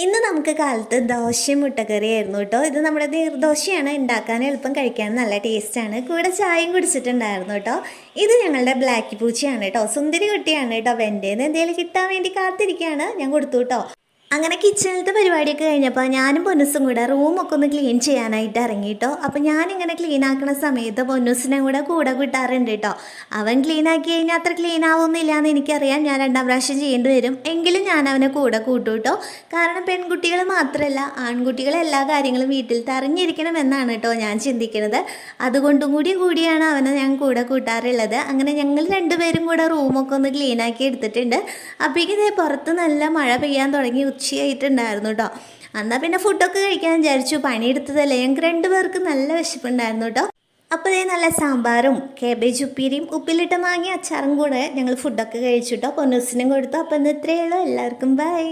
ഇന്ന് നമുക്ക് കാലത്ത് ദോശയും മുട്ടക്കറിയായിരുന്നു കേട്ടോ. ഇത് നമ്മുടെ നീർദോശയാണ്, ഉണ്ടാക്കാൻ എളുപ്പം, കഴിക്കാൻ നല്ല ടേസ്റ്റാണ്. കൂടെ ചായയും കുടിച്ചിട്ടുണ്ടായിരുന്നു കേട്ടോ. ഇത് ഞങ്ങളുടെ ബ്ലാക്ക് പൂച്ചയാണ് കേട്ടോ, സുന്ദരി കുട്ടിയാണ് കേട്ടോ. വെൻ്റേന്ന് എന്തെങ്കിലും കിട്ടാൻ വേണ്ടി കാത്തിരിക്കുകയാണ്. ഞാൻ കൊടുത്തു കേട്ടോ. അങ്ങനെ കിച്ചണിലത്തെ പരിപാടിയൊക്കെ കഴിഞ്ഞപ്പോൾ ഞാനും പൊന്നുസും കൂടെ റൂമൊക്കെ ഒന്ന് ക്ലീൻ ചെയ്യാനായിട്ട് ഇറങ്ങിയിട്ടോ. അപ്പോൾ ഞാനിങ്ങനെ ക്ലീൻ ആക്കുന്ന സമയത്ത് പൊന്നുസിനെ കൂടെ കിട്ടാറുണ്ട് കേട്ടോ. അവൻ ക്ലീൻ ആക്കി കഴിഞ്ഞാൽ അത്ര ക്ലീൻ ആവുന്നില്ല എന്ന് എനിക്കറിയാം. ഞാൻ 2ാം പ്രാവശ്യം ചെയ്യേണ്ടി വരും. എങ്കിലും ഞാൻ അവനെ കൂടെ കൂട്ടു കേട്ടോ. കാരണം പെൺകുട്ടികൾ മാത്രമല്ല, ആൺകുട്ടികൾ എല്ലാ കാര്യങ്ങളും വീട്ടിൽ അറിഞ്ഞിരിക്കണം എന്നാണ് കേട്ടോ ഞാൻ ചിന്തിക്കുന്നത്. അതുകൊണ്ടും കൂടിയാണ് അവനെ ഞാൻ കൂടെ കൂട്ടാറുള്ളത്. അങ്ങനെ ഞങ്ങൾ 2 പേരും കൂടെ റൂമൊക്കെ ഒന്ന് ക്ലീൻ ആക്കി എടുത്തിട്ടുണ്ട്. അപ്പോഴേക്കും ഇതേ പുറത്ത് നല്ല മഴ പെയ്യാൻ തുടങ്ങി, ഉച്ചയായിട്ടുണ്ടായിരുന്നു കേട്ടോ. എന്നാൽ പിന്നെ ഫുഡൊക്കെ കഴിക്കാൻ വിചാരിച്ചു. പണിയെടുത്തതല്ലേ, ഞങ്ങൾക്ക് 2 പേർക്ക് നല്ല വിശപ്പുണ്ടായിരുന്നു കേട്ടോ. അപ്പോൾ ഇതേ നല്ല സാമ്പാറും കാബേജ് ഉപ്പേരിയും ഉപ്പിലിട്ട മാങ്ങി അച്ചാറും കൂടെ ഞങ്ങൾ ഫുഡൊക്കെ കഴിച്ചു കേട്ടോ. പൊന്നൂസിനും കൊടുത്തു. അപ്പോൾ ഇന്ന് ഇത്രയേ ഉള്ളൂ. എല്ലാവർക്കും ബൈ.